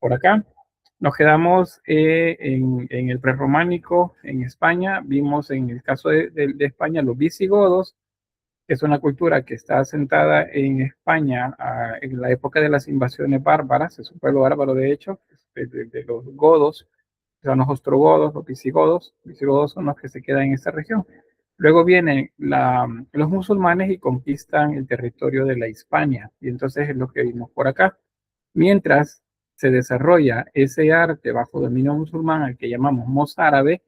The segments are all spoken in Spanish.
por acá. Nos quedamos en el prerrománico en España. Vimos en el caso de España los visigodos, que es una cultura que está asentada en España en la época de las invasiones bárbaras. Es un pueblo bárbaro, de hecho, de los godos, son los ostrogodos, los visigodos. Los visigodos son los que se quedan en esta región. Luego vienen los musulmanes y conquistan el territorio de la Hispania. Y entonces es lo que vimos por acá. Mientras se desarrolla ese arte bajo dominio musulmán, al que llamamos mozárabe,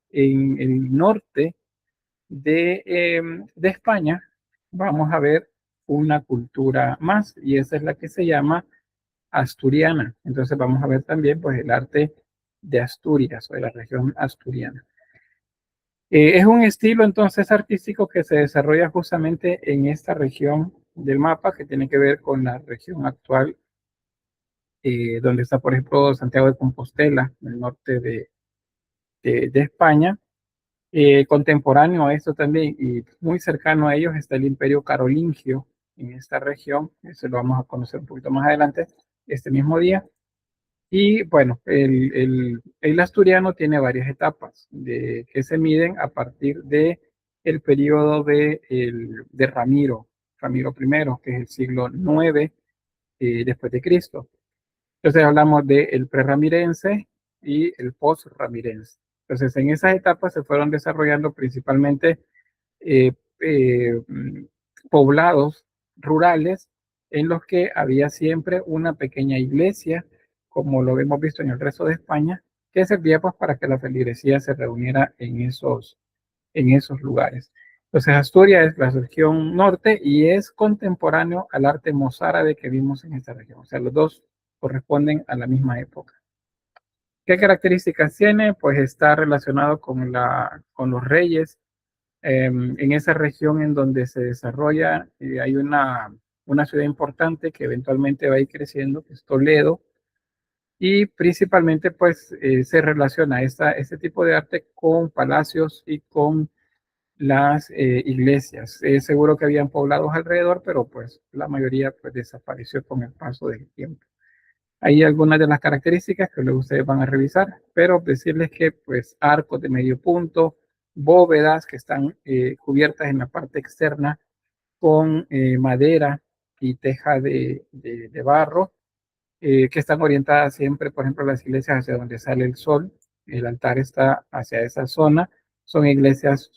en el norte de España, vamos a ver una cultura más, y esa es la que se llama asturiana. Entonces vamos a ver también pues el arte de Asturias o de la región asturiana. Es un estilo entonces artístico que se desarrolla justamente en esta región del mapa, que tiene que ver con la región actual, donde está por ejemplo Santiago de Compostela, en el norte de España. Contemporáneo a esto también y muy cercano a ellos está el Imperio Carolingio en esta región. Eso lo vamos a conocer un poquito más adelante, este mismo día. Y bueno, el asturiano tiene varias etapas que se miden a partir de el periodo de Ramiro I, que es el siglo IX después de Cristo. Entonces hablamos del prerramirense y el post-ramirense. Entonces en esas etapas se fueron desarrollando principalmente eh, eh, poblados rurales en los que había siempre una pequeña iglesia, como lo hemos visto en el resto de España, que servía pues para que la feligresía se reuniera en esos lugares. Entonces Asturias es la región norte y es contemporáneo al arte mozárabe que vimos en esta región. O sea, los dos corresponden a la misma época. ¿Qué características tiene? Pues está relacionado con los reyes. En esa región en donde se desarrolla, hay una ciudad importante que eventualmente va a ir creciendo, que es Toledo, y principalmente pues se relaciona este tipo de arte con palacios y con las iglesias. Es seguro que habían poblados alrededor, pero pues la mayoría pues desapareció con el paso del tiempo. Hay algunas de las características que luego ustedes van a revisar, pero decirles que pues arcos de medio punto, bóvedas que están cubiertas en la parte externa con madera y teja de barro, que están orientadas siempre, por ejemplo, las iglesias hacia donde sale el sol. El altar está hacia esa zona. Son iglesias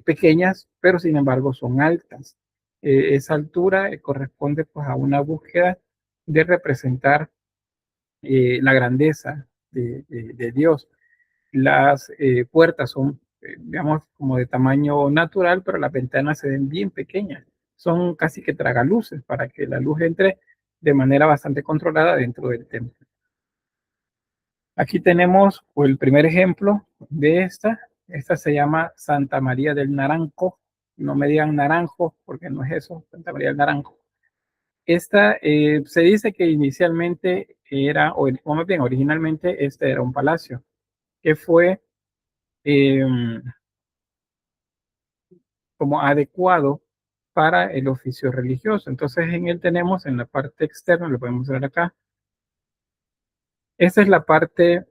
pequeñas, pero sin embargo son altas. Esa altura corresponde pues a una búsqueda de representar la grandeza de Dios. Las puertas son, digamos, como de tamaño natural, pero las ventanas se ven bien pequeñas. Son casi que tragaluces para que la luz entre de manera bastante controlada dentro del templo. Aquí tenemos el primer ejemplo de esta. Esta se llama Santa María del Naranco. No me digan naranjo, porque no es eso, Santa María del Naranco. Esta se dice que inicialmente era, o más bien originalmente, este era un palacio que fue eh, como adecuado para el oficio religioso. Entonces en él tenemos en la parte externa, lo podemos ver acá, esta es la parte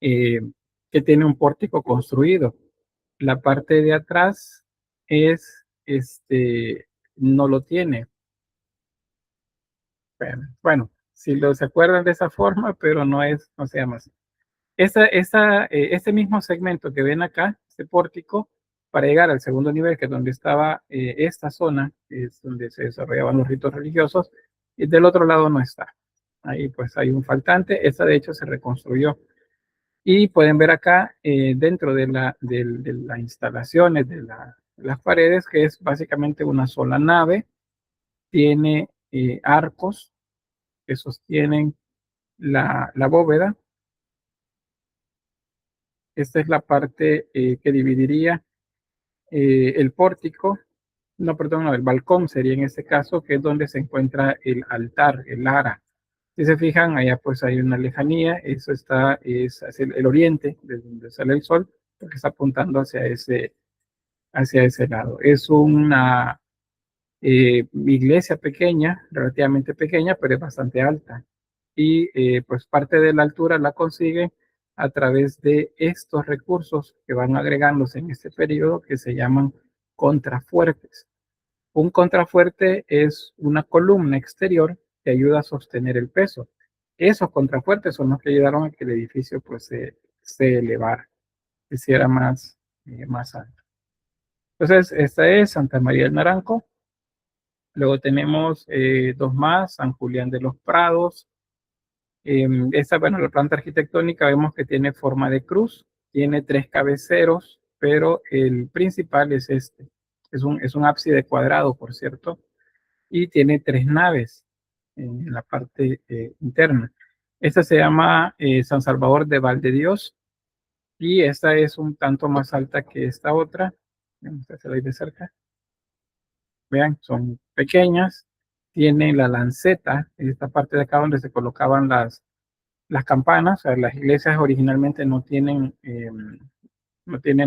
eh, que tiene un pórtico construido. La parte de atrás no lo tiene. Bueno, si se acuerdan de esa forma, pero no se llama así. Este mismo segmento que ven acá, este pórtico, para llegar al segundo nivel, que es donde estaba esta zona, que es donde se desarrollaban los ritos religiosos, y del otro lado no está. Ahí pues hay un faltante. Esta de hecho se reconstruyó. Y pueden ver acá dentro de las instalaciones de las paredes, que es básicamente una sola nave, tiene arcos que sostienen la bóveda. Esta es la parte que dividiría el pórtico, no, perdón, no, el balcón sería en este caso, que es donde se encuentra el altar, el ara. Si se fijan, allá pues hay una lejanía, eso es hacia el oriente, desde donde sale el sol, porque está apuntando hacia ese lado. Es una iglesia pequeña, relativamente pequeña, pero es bastante alta. y pues parte de la altura la consiguen a través de estos recursos que van agregándose en este periodo que se llaman contrafuertes. Un contrafuerte es una columna exterior que ayuda a sostener el peso. Esos contrafuertes son los que ayudaron a que el edificio pues se elevara, se hiciera más alto. Entonces, esta es Santa María del Naranco. Luego tenemos dos más, San Julián de los Prados. Esta, bueno, la planta arquitectónica vemos que tiene forma de cruz, tiene tres cabeceros, pero el principal es este. Es un ábside cuadrado, por cierto, y tiene tres naves en la parte interna. Esta se llama San Salvador de Valdedios y esta es un tanto más alta que esta otra. Vamos a hacerla ahí de cerca. Vean, son pequeñas. Tienen la lanceta, en esta parte de acá donde se colocaban las campanas. O sea, las iglesias originalmente no tienen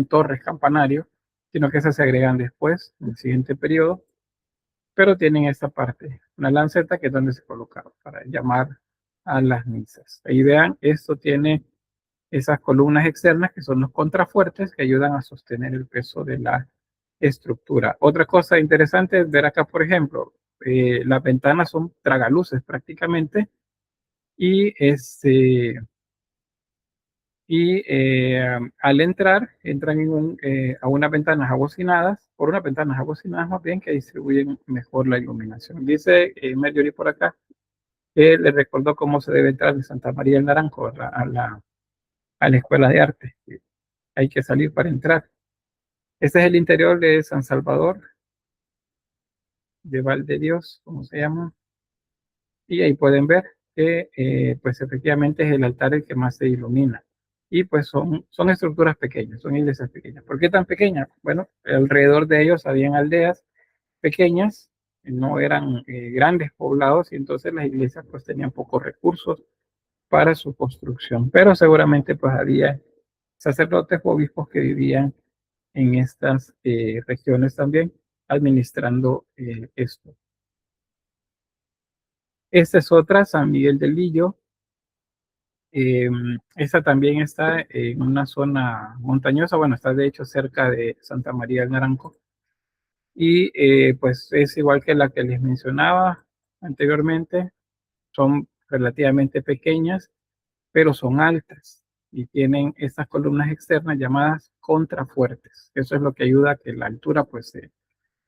torres campanarios, sino que esas se agregan después, en el siguiente periodo. Pero tienen esta parte, una lanceta que es donde se coloca para llamar a las misas. Ahí vean, esto tiene esas columnas externas que son los contrafuertes que ayudan a sostener el peso de la estructura. Otra cosa interesante es ver acá, por ejemplo, las ventanas son tragaluces prácticamente y al entran a unas ventanas abocinadas, por unas ventanas abocinadas más bien, que distribuyen mejor la iluminación. Dice Marjorie por acá que le recordó cómo se debe entrar de Santa María del Naranjo a la Escuela de Arte. Hay que salir para entrar. Este es el interior de San Salvador de Valdedios, ¿cómo se llama? Y ahí pueden ver que pues efectivamente es el altar el que más se ilumina. Y pues son estructuras pequeñas, son iglesias pequeñas. ¿Por qué tan pequeñas? Bueno, alrededor de ellos habían aldeas pequeñas, no eran grandes poblados y entonces las iglesias pues tenían pocos recursos para su construcción. Pero seguramente pues había sacerdotes o obispos que vivían en estas regiones también administrando esto. Esta es otra, San Miguel del Lillo. Esta también está en una zona montañosa, bueno, está de hecho cerca de Santa María del Naranco. Y pues es igual que la que les mencionaba anteriormente, son relativamente pequeñas, pero son altas y tienen estas columnas externas llamadas contrafuertes. Eso es lo que ayuda a que la altura pues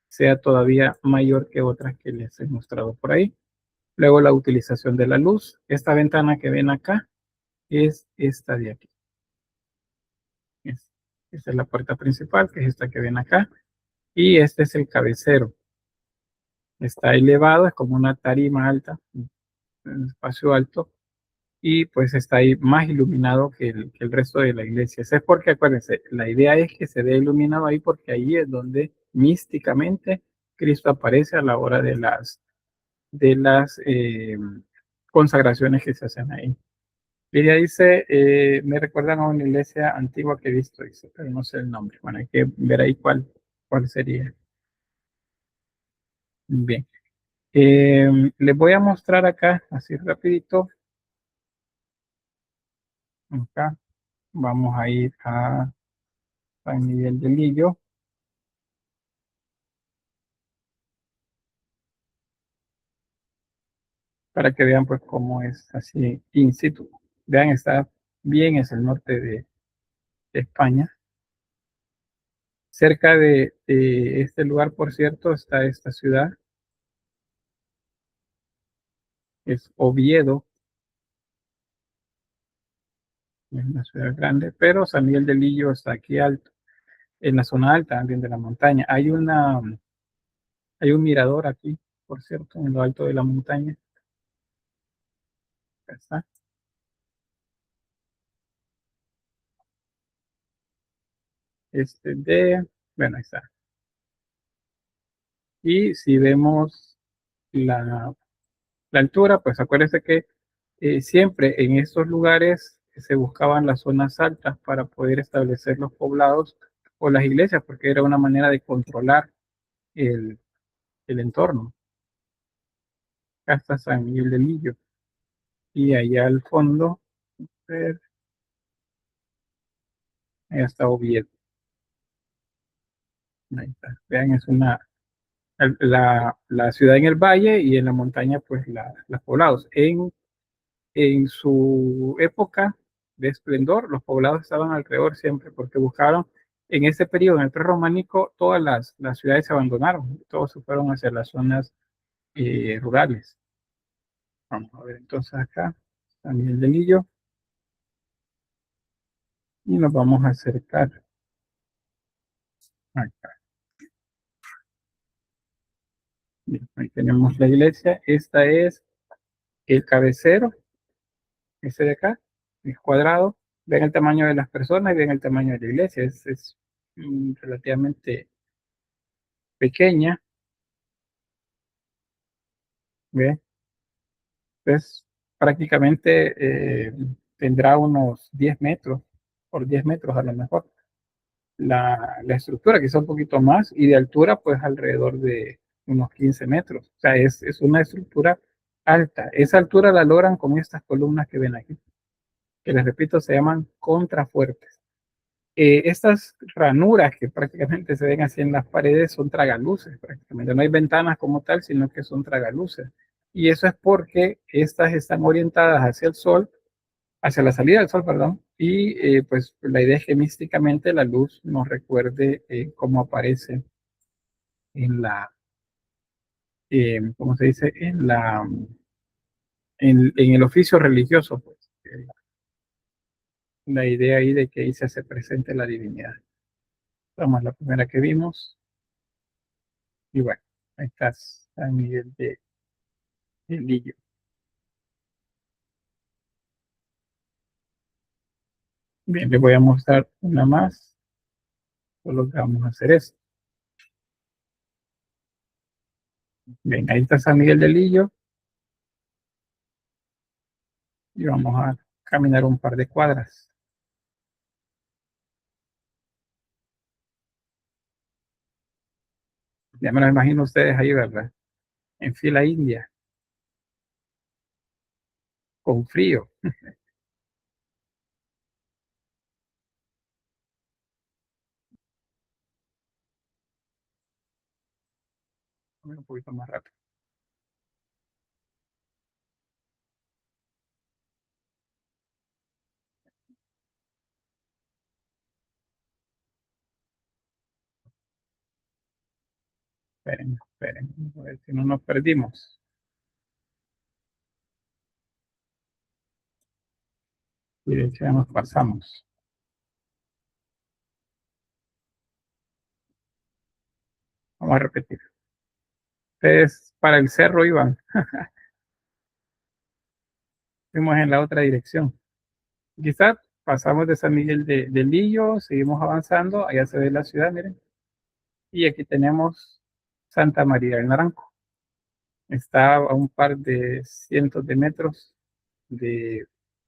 sea todavía mayor que otras que les he mostrado por ahí. Luego la utilización de la luz. Esta ventana que ven acá es esta de aquí. Esta es la puerta principal, que es esta que ven acá. Y este es el cabecero. Está elevado, es como una tarima alta, un espacio alto. Y pues está ahí más iluminado que el resto de la iglesia. Eso es porque, acuérdense, la idea es que se vea iluminado ahí porque ahí es donde místicamente Cristo aparece a la hora de las consagraciones que se hacen ahí. Lidia dice, me recuerdan a una iglesia antigua que he visto, dice, pero no sé el nombre. Bueno, hay que ver ahí cuál sería. Bien. Les voy a mostrar acá, así rapidito. Acá vamos a ir a San Miguel del Lillo. Para que vean pues cómo es así in situ. Vean, está bien, es el norte de España. Cerca de este lugar, por cierto, está esta ciudad, es Oviedo, es una ciudad grande, pero San Miguel del Lillo está aquí alto, en la zona alta también de la montaña. Hay un mirador aquí, por cierto, en lo alto de la montaña. Acá está. Bueno, ahí está. Y si vemos la altura, pues acuérdense que siempre en estos lugares se buscaban las zonas altas para poder establecer los poblados o las iglesias, porque era una manera de controlar el entorno. Acá está San Miguel del Lillo. Y allá al fondo, ver, ahí está Oviedo. Ahí está. Vean, es la ciudad en el valle y en la montaña, pues los poblados. En su época de esplendor, los poblados estaban alrededor siempre porque buscaron, en ese periodo, en el prerrománico, todas las ciudades se abandonaron, todos se fueron hacia las zonas rurales. Vamos a ver entonces acá, también el delillo, y nos vamos a acercar acá. Bien, ahí tenemos la iglesia, esta es el cabecero, ese de acá, es cuadrado. Ven el tamaño de las personas y ven el tamaño de la iglesia, es relativamente pequeña, ¿ve? Entonces, prácticamente tendrá unos 10 metros, por 10 metros a lo mejor. La estructura, quizá un poquito más, y de altura, pues alrededor de unos 15 metros. O sea, es una estructura alta. Esa altura la logran con estas columnas que ven aquí, que les repito, se llaman contrafuertes. Estas ranuras que prácticamente se ven así en las paredes son tragaluces, prácticamente. No hay ventanas como tal, sino que son tragaluces. Y eso es porque estas están orientadas hacia el sol, hacia la salida del sol, perdón, y pues la idea es que místicamente la luz nos recuerde cómo aparece en ¿cómo se dice? En el oficio religioso, pues, la idea ahí de que ahí se hace presente la divinidad. Vamos, la primera que vimos, y bueno, ahí está San Miguel de Lillo. Bien, les voy a mostrar una más, solo que vamos a hacer esto. Bien, ahí está San Miguel de Lillo, y vamos a caminar un par de cuadras. Ya me lo imagino ustedes ahí, ¿verdad? En fila india, con frío. Un poquito más rápido. Esperen, esperen, a ver si no nos perdimos. Y ya nos pasamos. Vamos a repetir. Ustedes para el cerro iban, fuimos en la otra dirección. Quizás pasamos de San Miguel de Lillo, seguimos avanzando, allá se ve la ciudad, miren. Y aquí tenemos Santa María del Naranco. Está a un par de cientos de metros de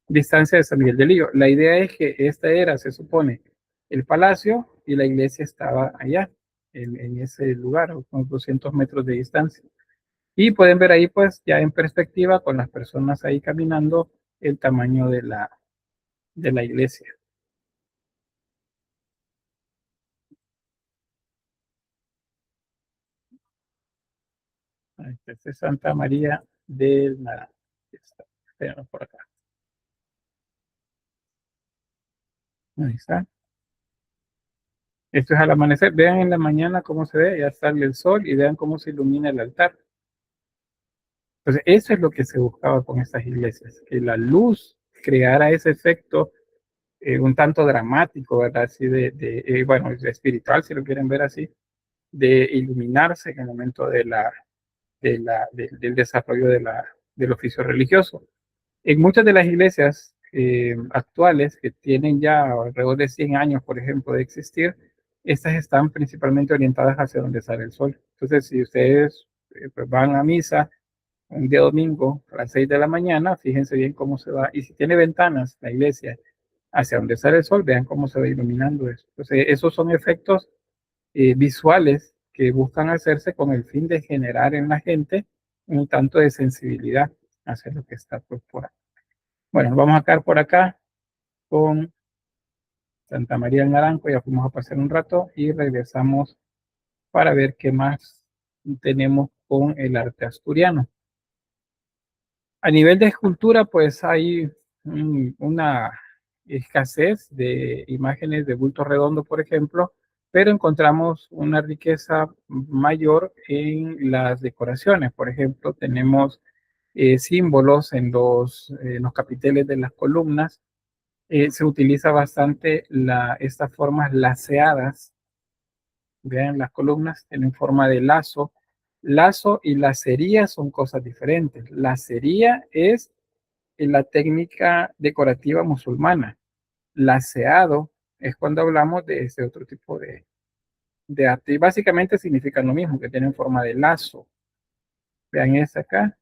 distancia de San Miguel de Lillo. La idea es que esta era, se supone, el palacio y la iglesia estaba allá, en ese lugar, a unos 200 metros de distancia. Y pueden ver ahí, pues, ya en perspectiva, con las personas ahí caminando, el tamaño de la iglesia. Esta es Santa María del Naranco. Está, tenemos por acá. Ahí está. Esto es al amanecer. Vean en la mañana cómo se ve, ya sale el sol y vean cómo se ilumina el altar. Entonces, eso es lo que se buscaba con estas iglesias, que la luz creara ese efecto un tanto dramático, ¿verdad? Así bueno, espiritual, si lo quieren ver así, de iluminarse en el momento del desarrollo del oficio religioso. En muchas de las iglesias actuales, que tienen ya alrededor de 100 años, por ejemplo, de existir, estas están principalmente orientadas hacia donde sale el sol. Entonces, si ustedes pues van a misa un día domingo a las 6 de la mañana, fíjense bien cómo se va. Y si tiene ventanas la iglesia hacia donde sale el sol, vean cómo se va iluminando eso. Entonces, esos son efectos visuales que buscan hacerse con el fin de generar en la gente un tanto de sensibilidad hacia lo que está por ahí. Bueno, vamos a quedar por acá con Santa María del Naranco, ya fuimos a pasar un rato y regresamos para ver qué más tenemos con el arte asturiano. A nivel de escultura, pues hay una escasez de imágenes de bulto redondo, por ejemplo, pero encontramos una riqueza mayor en las decoraciones. Por ejemplo, tenemos símbolos en los capiteles de las columnas. Se utiliza bastante estas formas laceadas. Vean, las columnas tienen forma de lazo. Lazo y lacería son cosas diferentes. Lacería es la técnica decorativa musulmana. Laceado es cuando hablamos de este otro tipo de arte. Y básicamente significan lo mismo, que tienen forma de lazo. Vean esta acá.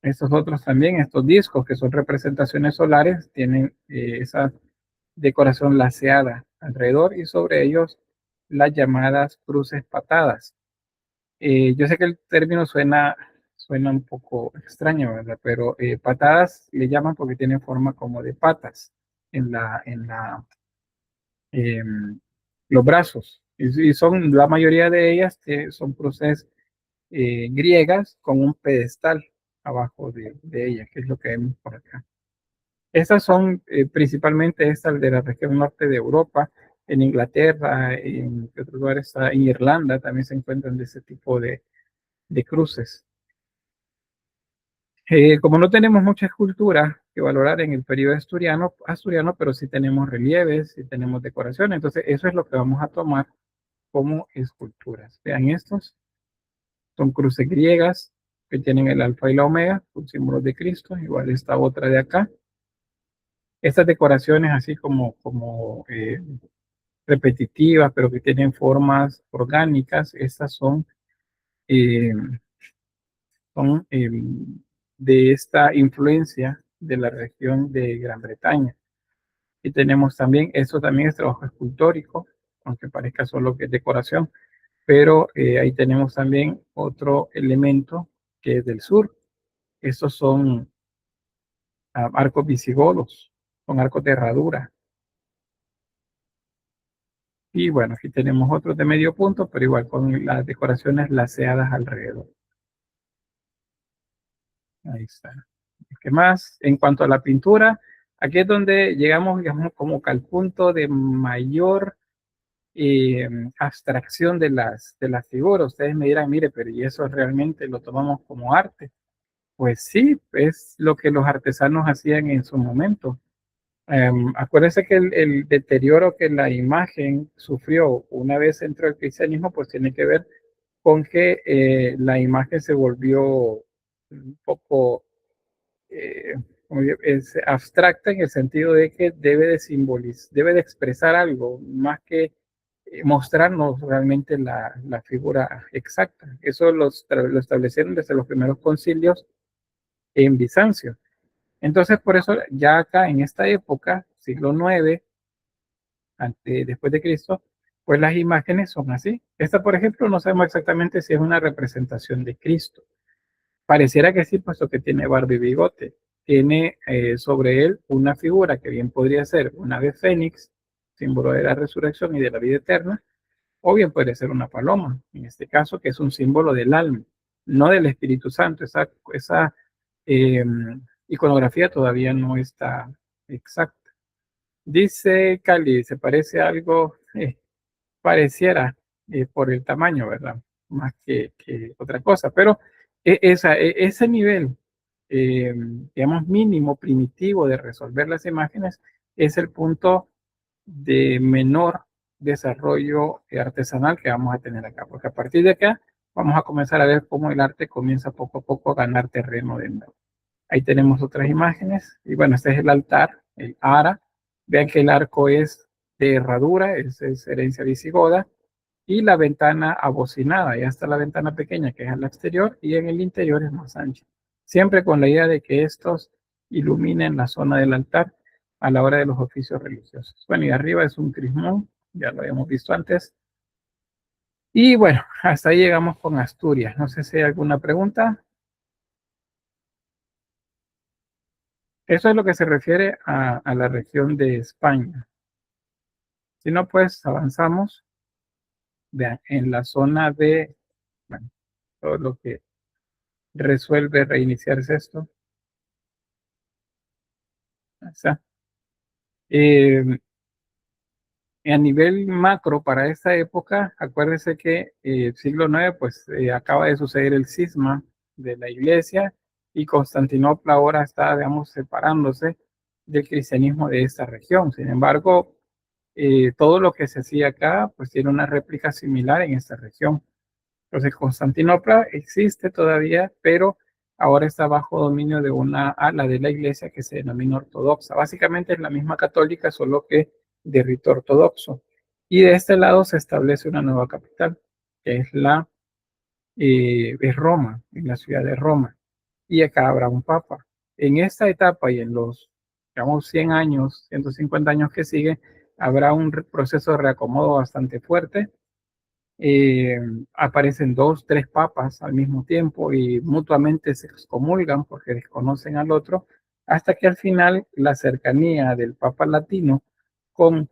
Estos otros también, estos discos que son representaciones solares, tienen esa decoración laceada alrededor y sobre ellos las llamadas cruces patadas. Yo sé que el término suena un poco extraño, ¿verdad? Pero patadas le llaman porque tienen forma como de patas en em, los brazos. Y son, la mayoría de ellas son cruces griegas con un pedestal abajo de ellas, que es lo que vemos por acá. Estas son principalmente estas de la región norte de Europa, en Inglaterra, en otros lugares, en Irlanda también se encuentran de ese tipo de cruces. Como no tenemos mucha escultura que valorar en el periodo asturiano, pero sí tenemos relieves, sí tenemos decoración, entonces eso es lo que vamos a tomar como esculturas. Vean estos, son cruces griegas que tienen el alfa y la omega, un símbolo de Cristo, igual esta otra de acá. Estas decoraciones así como repetitivas, pero que tienen formas orgánicas, estas eh, son de esta influencia de la región de Gran Bretaña. Y tenemos también, esto también es trabajo escultórico, aunque parezca solo que es decoración, pero ahí tenemos también otro elemento que es del sur. Estos son arcos visigodos, son arcos de herradura. Y bueno, aquí tenemos otros de medio punto, pero igual con las decoraciones laceadas alrededor. Ahí está. ¿Qué más? En cuanto a la pintura, aquí es donde llegamos, digamos, como que al punto de mayor abstracción de las figuras. Ustedes me dirán, mire, pero ¿y eso realmente lo tomamos como arte? Pues sí, es lo que los artesanos hacían en su momento. Acuérdense que el deterioro que la imagen sufrió una vez entró el cristianismo, pues tiene que ver con que la imagen se volvió un poco eh, es abstracta en el sentido de que debe de simbolizar, debe de expresar algo más que mostrarnos realmente la figura exacta. Eso lo establecieron desde los primeros concilios en Bizancio. Entonces, por eso ya acá en esta época, siglo IX, después de Cristo, pues las imágenes son así. Esta, por ejemplo, no sabemos exactamente si es una representación de Cristo. Pareciera que sí, puesto que tiene barba y bigote. Tiene sobre él una figura que bien podría ser una ave fénix, símbolo de la resurrección y de la vida eterna, o bien puede ser una paloma, en este caso, que es un símbolo del alma, no del Espíritu Santo. Esa eh, iconografía todavía no está exacta. Dice Cali, se parece a algo, pareciera por el tamaño, ¿verdad? Más que otra cosa, pero ese nivel, eh, digamos, mínimo, primitivo de resolver las imágenes es el punto de menor desarrollo artesanal que vamos a tener acá, porque a partir de acá vamos a comenzar a ver cómo el arte comienza poco a poco a ganar terreno de nuevo. Ahí tenemos otras imágenes, y bueno, este es el altar, el ara. Vean que el arco es de herradura, es herencia visigoda, y la ventana abocinada, ya está la ventana pequeña que es al exterior, y en el interior es más ancha. Siempre con la idea de que estos iluminen la zona del altar a la hora de los oficios religiosos. Bueno, y arriba es un crismón, ya lo habíamos visto antes. Y bueno, hasta ahí llegamos con Asturias. No sé si hay alguna pregunta. Eso es lo que se refiere a la región de España. Si no, pues avanzamos. Vean, en la zona de, bueno, todo lo que resuelve reiniciarse esto. O sea, eh, a nivel macro, para esta época, acuérdense que el siglo IX, pues acaba de suceder el cisma de la iglesia y Constantinopla ahora está, digamos, separándose del cristianismo de esta región. Sin embargo, todo lo que se hacía acá, pues tiene una réplica similar en esta región. Entonces, Constantinopla existe todavía, pero ahora está bajo dominio de una ala de la iglesia que se denomina ortodoxa. Básicamente es la misma católica, solo que de rito ortodoxo. Y de este lado se establece una nueva capital, que es Roma, en la ciudad de Roma. Y acá habrá un papa. En esta etapa y en los, digamos, 100 años, 150 años que siguen, habrá un proceso de reacomodo bastante fuerte. eh, Aparecen dos, tres papas al mismo tiempo y mutuamente se excomulgan porque desconocen al otro, hasta que al final la cercanía del papa latino con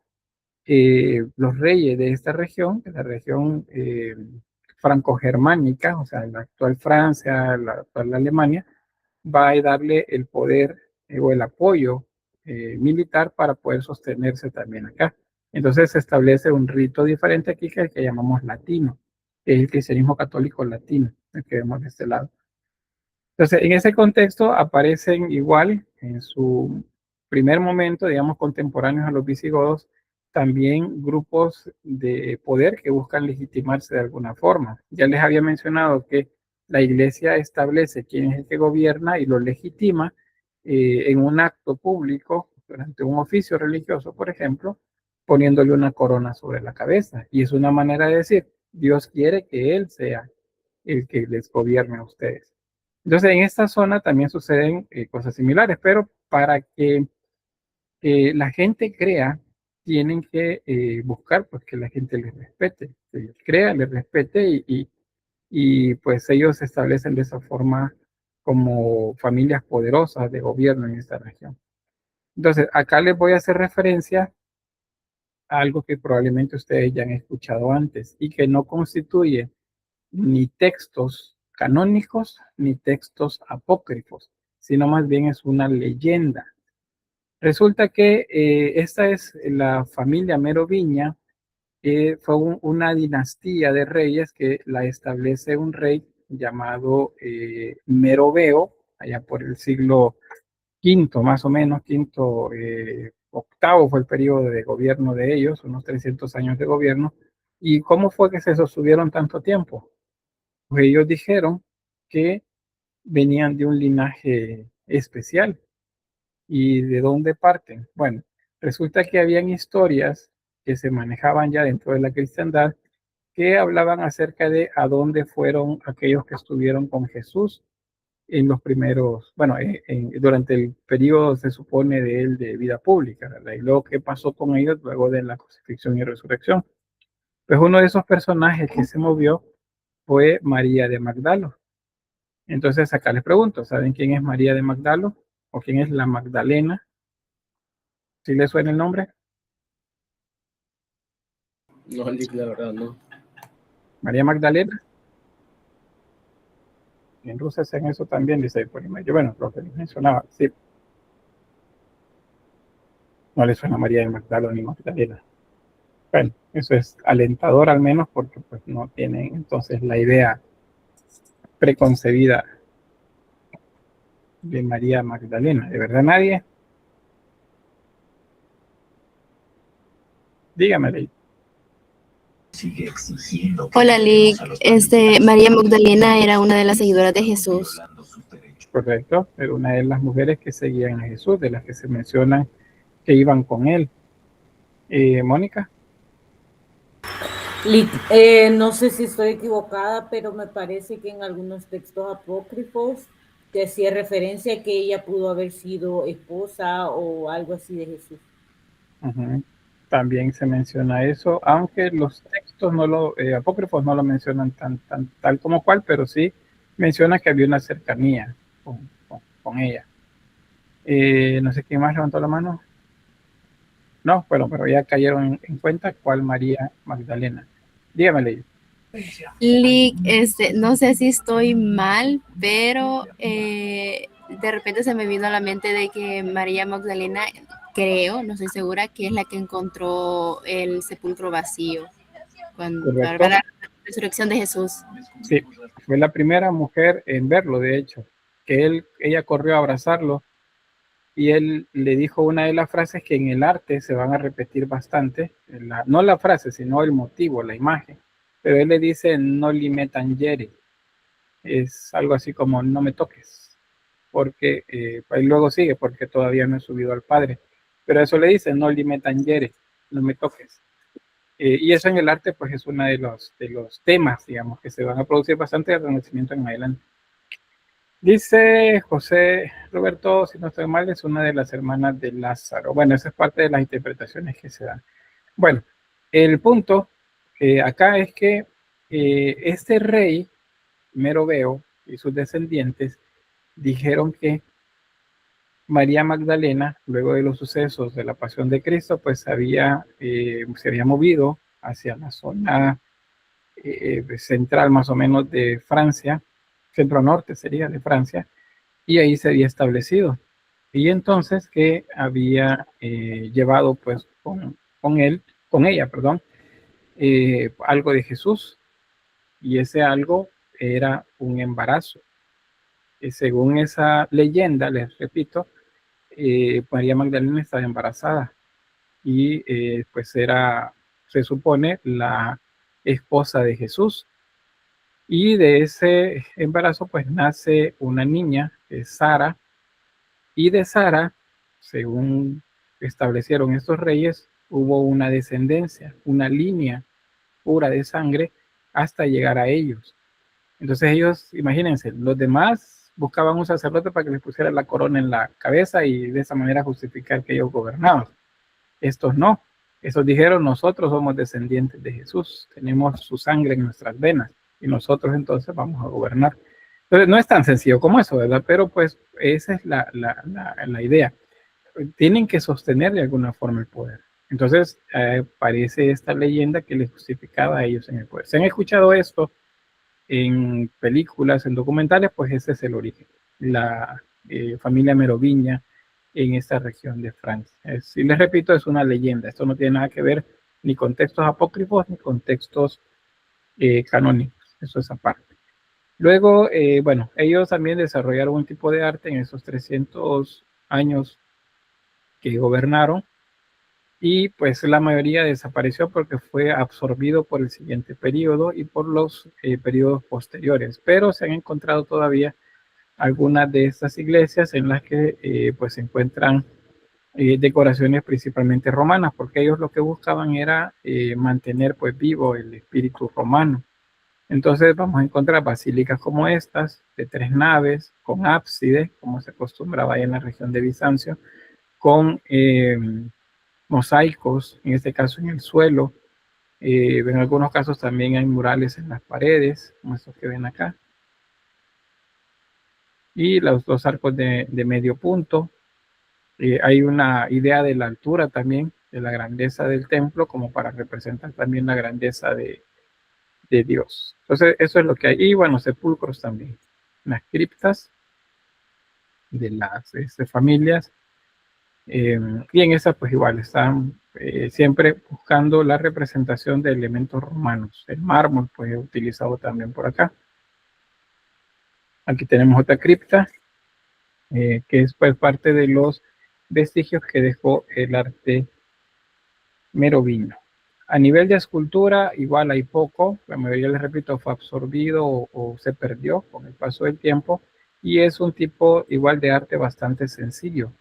los reyes de esta región, de la región franco-germánica, o sea, la actual Francia, la actual Alemania, va a darle el poder o el apoyo militar para poder sostenerse también acá. Entonces se establece un rito diferente aquí que es el que llamamos latino, que es el cristianismo católico latino, el que vemos de este lado. Entonces, en ese contexto aparecen igual en su primer momento, digamos, contemporáneos a los visigodos, también grupos de poder que buscan legitimarse de alguna forma. Ya les había mencionado que la iglesia establece quién es el que gobierna y lo legitima en un acto público, durante un oficio religioso, por ejemplo, poniéndole una corona sobre la cabeza. Y es una manera de decir, Dios quiere que Él sea el que les gobierne a ustedes. Entonces, en esta zona también suceden cosas similares, pero para que la gente crea, tienen que buscar pues, que la gente les respete, que les crea, les respete y pues ellos se establecen de esa forma como familias poderosas de gobierno en esta región. Entonces, acá les voy a hacer referencia a algo que probablemente ustedes ya han escuchado antes y que no constituye ni textos canónicos ni textos apócrifos, sino más bien es una leyenda. Resulta que esta es la familia Meroviña, fue una dinastía de reyes que la establece un rey llamado Meroveo, allá por el siglo quinto, más o menos, quinto, octavo fue el periodo de gobierno de ellos, unos 300 años de gobierno. ¿Y cómo fue que se sostuvieron tanto tiempo? Pues ellos dijeron que venían de un linaje especial. ¿Y de dónde parten? Bueno, resulta que habían historias que se manejaban ya dentro de la cristiandad que hablaban acerca de a dónde fueron aquellos que estuvieron con Jesús en los primeros, bueno, durante el periodo se supone de él de vida pública, ¿verdad? Y luego qué pasó con ellos luego de la crucifixión y resurrección. Pues uno de esos personajes que se movió fue María de Magdalo. Entonces acá les pregunto, ¿saben quién es María de Magdalo? ¿O quién es la Magdalena? ¿Sí les suena el nombre? No, la verdad, no. María Magdalena. En Rusia hacen eso también, dice por yo, bueno, lo que les mencionaba, sí. No le suena María de Magdalo ni Magdalena. Bueno, eso es alentador al menos porque pues no tienen entonces la idea preconcebida de María Magdalena. ¿De verdad nadie? Dígame. Hola, Lick. María Magdalena era una de las seguidoras de Jesús. Correcto, pero una de las mujeres que seguían a Jesús, de las que se mencionan que iban con él. Mónica. No sé si estoy equivocada, pero me parece que en algunos textos apócrifos te hacía referencia a que ella pudo haber sido esposa o algo así de Jesús. Uh-huh. También se menciona eso, aunque los textos apócrifos no lo mencionan tal como cual, pero sí menciona que había una cercanía con ella. No sé quién más levantó la mano. No, bueno, pero ya cayeron en cuenta cuál María Magdalena. Dígame, Ley. Lick, no sé si estoy mal, pero de repente se me vino a la mente de que María Magdalena, creo, no estoy segura, que es la que encontró el sepulcro vacío para Correcto. la resurrección de Jesús. Sí, fue la primera mujer en verlo, de hecho, que ella corrió a abrazarlo y él le dijo una de las frases que en el arte se van a repetir bastante, no la frase, sino el motivo, la imagen. Pero él le dice, no li me tangere, es algo así como, no me toques, porque ahí luego sigue, porque todavía no he subido al Padre. Pero eso le dice, no li me tangere, no me toques. Y eso en el arte, pues es uno de los temas, digamos, que se van a producir bastante del Renacimiento en adelante. Dice José Roberto, si no estoy mal, es una de las hermanas de Lázaro. Bueno, esa es parte de las interpretaciones que se dan. Bueno, el punto acá es que este rey, Meroveo, y sus descendientes dijeron que María Magdalena, luego de los sucesos de la pasión de Cristo, pues se había movido hacia la zona central más o menos de Francia, centro norte sería de Francia, y ahí se había establecido. Y entonces que había llevado pues con ella, perdón, algo de Jesús, y ese algo era un embarazo. Según esa leyenda, les repito, María Magdalena estaba embarazada y pues era, se supone, la esposa de Jesús. Y de ese embarazo pues nace una niña, Sara, y de Sara, según establecieron estos reyes, hubo una descendencia, una línea pura de sangre hasta llegar a ellos. Entonces ellos, imagínense, los demás buscaban un sacerdote para que les pusiera la corona en la cabeza y de esa manera justificar que ellos gobernaban. Estos no. Estos dijeron, nosotros somos descendientes de Jesús, tenemos su sangre en nuestras venas y nosotros entonces vamos a gobernar. Entonces no es tan sencillo como eso, ¿verdad? Pero pues esa es la idea. Tienen que sostener de alguna forma el poder. Entonces parece esta leyenda que les justificaba a ellos en el poder. ¿Se han escuchado esto en películas, en documentales? Pues ese es el origen. La familia merovingia en esta región de Francia. Y les repito, es una leyenda. Esto no tiene nada que ver ni con textos apócrifos ni con textos canónicos. Eso es aparte. Luego, bueno, ellos también desarrollaron un tipo de arte en esos 300 años que gobernaron y pues la mayoría desapareció porque fue absorbido por el siguiente periodo y por los periodos posteriores, pero se han encontrado todavía algunas de estas iglesias en las que pues se encuentran decoraciones principalmente romanas, porque ellos lo que buscaban era mantener pues vivo el espíritu romano. Entonces vamos a encontrar basílicas como estas, de 3 naves, con ábside, como se acostumbraba ahí en la región de Bizancio, con mosaicos, en este caso en el suelo. En algunos casos también hay murales en las paredes, como estos que ven acá. Y los dos arcos de medio punto. Hay una idea de la altura también, de la grandeza del templo, como para representar también la grandeza de Dios. Entonces, eso es lo que hay. Y bueno, sepulcros también, las criptas de las familias. Y en esas, pues igual, están siempre buscando la representación de elementos romanos. El mármol, pues, utilizado también por acá. Aquí tenemos otra cripta, que es pues parte de los vestigios que dejó el arte merovingio. A nivel de escultura, igual hay poco, la mayoría, les repito, fue absorbido o se perdió con el paso del tiempo, y es un tipo igual de arte bastante sencillo.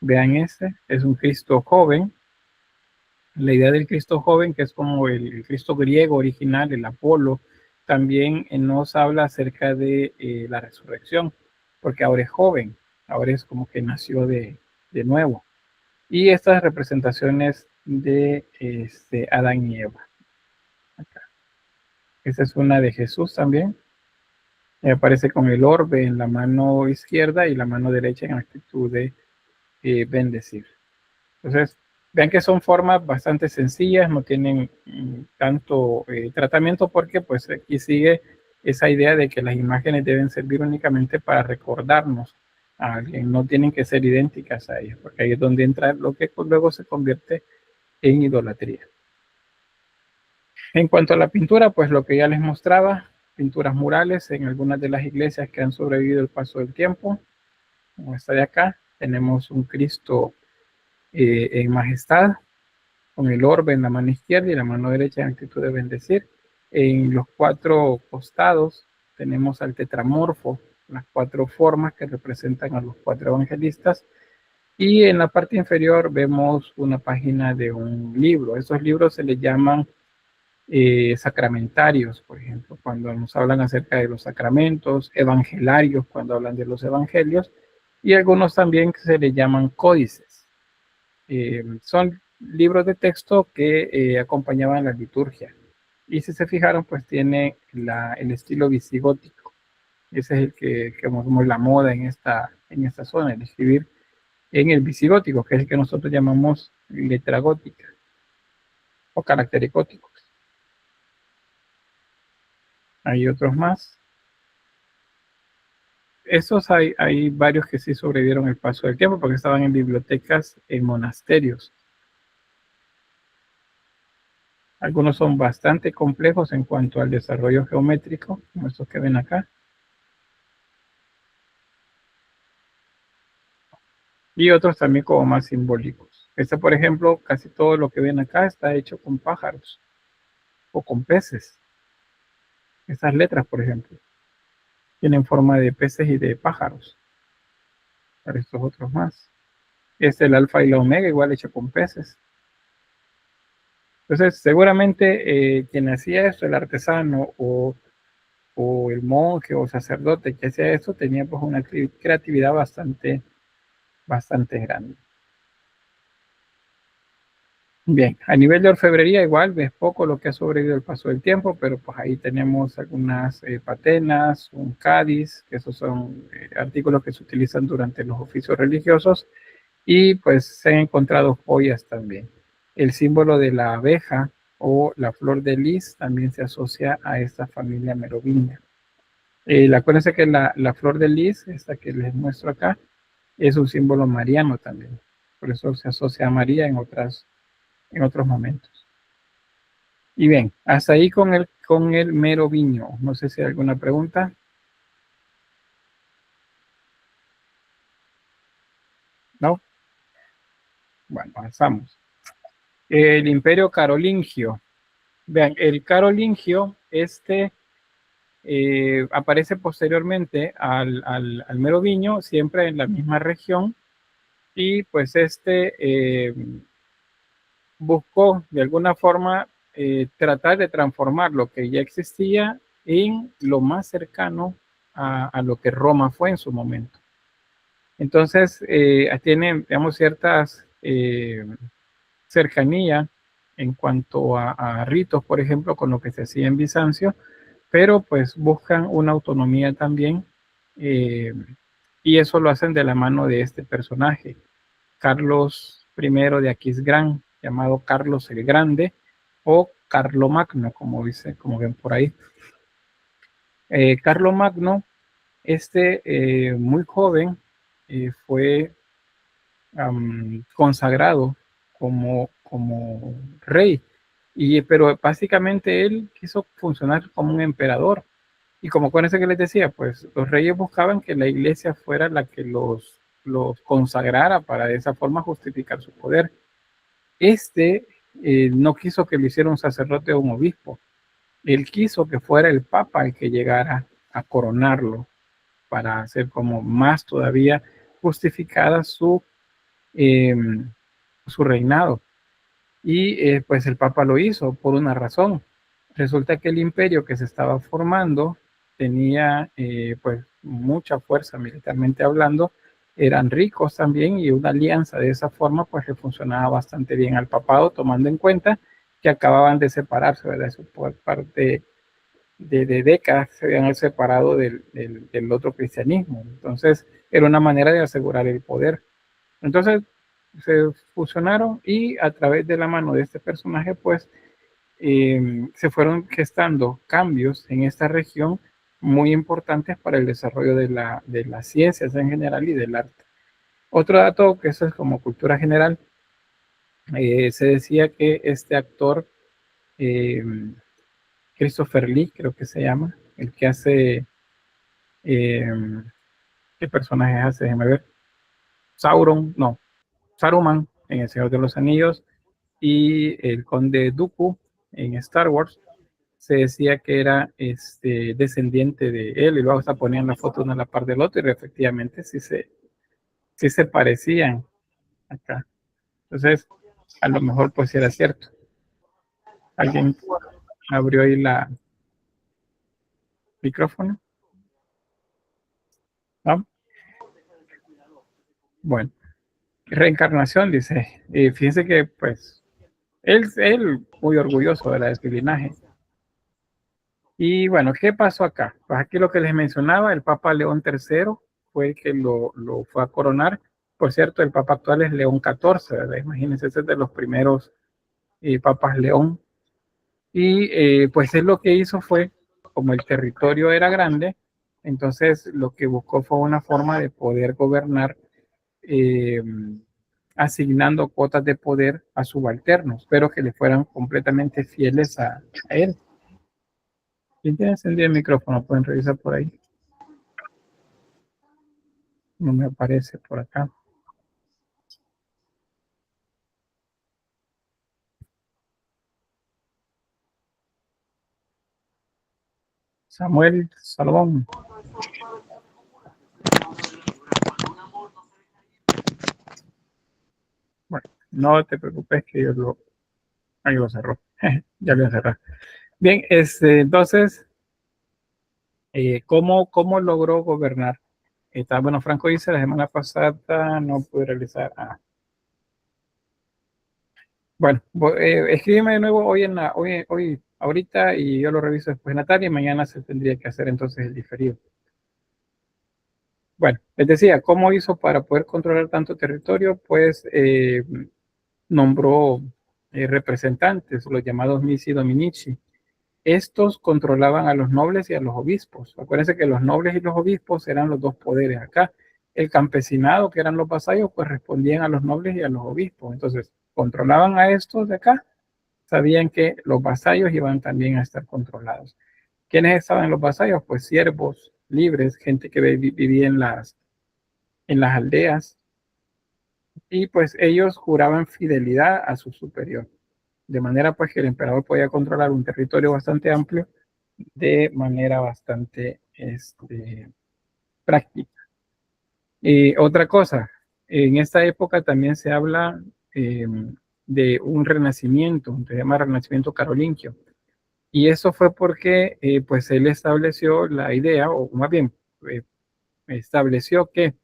Vean este, es un Cristo joven. La idea del Cristo joven, que es como el Cristo griego original, el Apolo, también nos habla acerca de la resurrección, porque ahora es joven, ahora es como que nació de nuevo. Y estas representaciones de Adán y Eva. Acá. Esta es una de Jesús también. Aparece con el orbe en la mano izquierda y la mano derecha en actitud de bendecir. Entonces, vean que son formas bastante sencillas, no tienen tanto tratamiento, porque pues aquí sigue esa idea de que las imágenes deben servir únicamente para recordarnos a alguien, no tienen que ser idénticas a ellos, porque ahí es donde entra lo que luego se convierte en idolatría. En cuanto a la pintura, pues lo que ya les mostraba, pinturas murales en algunas de las iglesias que han sobrevivido el paso del tiempo, como esta de acá. Tenemos un Cristo en majestad, con el orbe en la mano izquierda y la mano derecha en actitud de bendecir. En los 4 costados tenemos al tetramorfo, las 4 formas que representan a los 4 evangelistas. Y en la parte inferior vemos una página de un libro. Esos libros se les llaman sacramentarios, por ejemplo, cuando nos hablan acerca de los sacramentos, evangelarios, cuando hablan de los evangelios, y algunos también que se les llaman códices. Son libros de texto que acompañaban la liturgia. Y si se fijaron, pues tiene el estilo visigótico. Ese es el que vemos la moda en esta zona, el escribir en el visigótico, que es el que nosotros llamamos letra gótica o caracteres góticos. Hay otros más. Esos hay varios que sí sobrevivieron el paso del tiempo porque estaban en bibliotecas, en monasterios. Algunos son bastante complejos en cuanto al desarrollo geométrico, como estos que ven acá. Y otros también como más simbólicos. Este, por ejemplo, casi todo lo que ven acá está hecho con pájaros o con peces. Estas letras, por ejemplo, tienen forma de peces y de pájaros. Para estos otros más. Este, el alfa y la omega, igual hecho con peces. Entonces, seguramente quien hacía esto, el artesano o el monje o sacerdote que hacía esto, tenía pues una creatividad bastante grande. Bien, a nivel de orfebrería igual es poco lo que ha sobrevivido el paso del tiempo, pero pues ahí tenemos algunas patenas, un cádiz, que esos son artículos que se utilizan durante los oficios religiosos, y pues se han encontrado joyas también. El símbolo de la abeja o la flor de lis también se asocia a esta familia merovingia. Acuérdense que la flor de lis, esta que les muestro acá, es un símbolo mariano también. Por eso se asocia a María en otros momentos. Y bien, hasta ahí con el merovinio. No sé si hay alguna pregunta. ¿No? Bueno, avanzamos. El imperio carolingio. Vean, el carolingio, aparece posteriormente al merovinio, siempre en la misma región, y pues buscó de alguna forma tratar de transformar lo que ya existía en lo más cercano a lo que Roma fue en su momento. Entonces, tiene, digamos, ciertas cercanía en cuanto a ritos, por ejemplo, con lo que se hacía en Bizancio, pero pues buscan una autonomía también, y eso lo hacen de la mano de este personaje, Carlos I de Aquisgrán, llamado Carlos el Grande o Carlomagno, como ven por ahí. Carlomagno, muy joven, fue consagrado como rey, pero básicamente él quiso funcionar como un emperador. Y como con eso que les decía, pues los reyes buscaban que la iglesia fuera la que los consagrara para de esa forma justificar su poder. No quiso que lo hiciera un sacerdote o un obispo. Él quiso que fuera el papa el que llegara a coronarlo para hacer como más todavía justificada su reinado. Y pues el papa lo hizo por una razón. Resulta que el imperio que se estaba formando tenía pues mucha fuerza militarmente hablando, eran ricos también, y una alianza de esa forma pues le funcionaba bastante bien al papado, tomando en cuenta que acababan de separarse, ¿verdad? Eso por parte de décadas se habían separado del otro cristianismo. Entonces, era una manera de asegurar el poder. Entonces, se fusionaron y a través de la mano de este personaje, pues, se fueron gestando cambios en esta región muy importantes para el desarrollo de las ciencias en general y del arte. Otro dato, que eso es como cultura general, se decía que este actor, Christopher Lee, creo que se llama, el que hace, ¿qué personaje hace? Déjeme ver. Saruman en El Señor de los Anillos y el Conde Dooku en Star Wars. Se decía que era descendiente de él y luego se ponían la foto una a la par del otro y efectivamente sí se parecían acá. Entonces, a lo mejor pues era cierto. Alguien abrió ahí la micrófono. ¿No? Bueno, reencarnación, dice. Fíjense que pues él muy orgulloso de su linaje. Y bueno, ¿qué pasó acá? Pues aquí lo que les mencionaba, el Papa León III fue el que lo fue a coronar. Por cierto, el Papa actual es León XIV, ¿verdad? Imagínense, ese es de los primeros Papas León. Y pues él lo que hizo fue, como el territorio era grande, entonces lo que buscó fue una forma de poder gobernar asignando cuotas de poder a subalternos, pero que le fueran completamente fieles a él. ¿Quién tiene encendido el micrófono? Pueden revisar por ahí. No me aparece por acá. Samuel Salomón. Bueno, no te preocupes que yo ahí lo cerró. Ya lo cerré. Bien, entonces, ¿cómo logró gobernar? Bueno, Franco dice la semana pasada no pude realizar. Bueno, escríbeme de nuevo hoy, ahorita, y yo lo reviso después en la tarde y mañana se tendría que hacer entonces el diferido. Bueno, les decía, ¿cómo hizo para poder controlar tanto territorio? Pues nombró representantes, los llamados Missi Dominici. Estos controlaban a los nobles y a los obispos. Acuérdense que los nobles y los obispos eran los dos poderes acá. El campesinado, que eran los vasallos, pues respondían a los nobles y a los obispos. Entonces, controlaban a estos de acá, sabían que los vasallos iban también a estar controlados. ¿Quiénes estaban en los vasallos? Pues siervos libres, gente que vivía en las aldeas, y pues ellos juraban fidelidad a su superior. De manera pues que el emperador podía controlar un territorio bastante amplio de manera bastante práctica. Otra cosa, en esta época también se habla de un renacimiento, se llama renacimiento carolingio. Y eso fue porque pues él estableció la idea, o más bien estableció que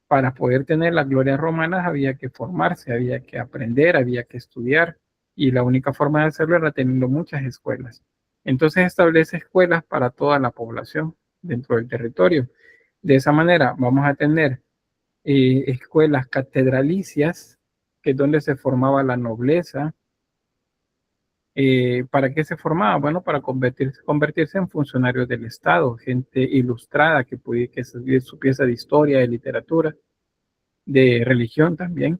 para poder tener las glorias romanas había que formarse, había que aprender, había que estudiar, y la única forma de hacerlo era teniendo muchas escuelas. Entonces establece escuelas para toda la población dentro del territorio. De esa manera vamos a tener escuelas catedralicias, que es donde se formaba la nobleza. ¿Para qué se formaba? Bueno, para convertirse en funcionarios del Estado, gente ilustrada que supiese de historia, de literatura, de religión también.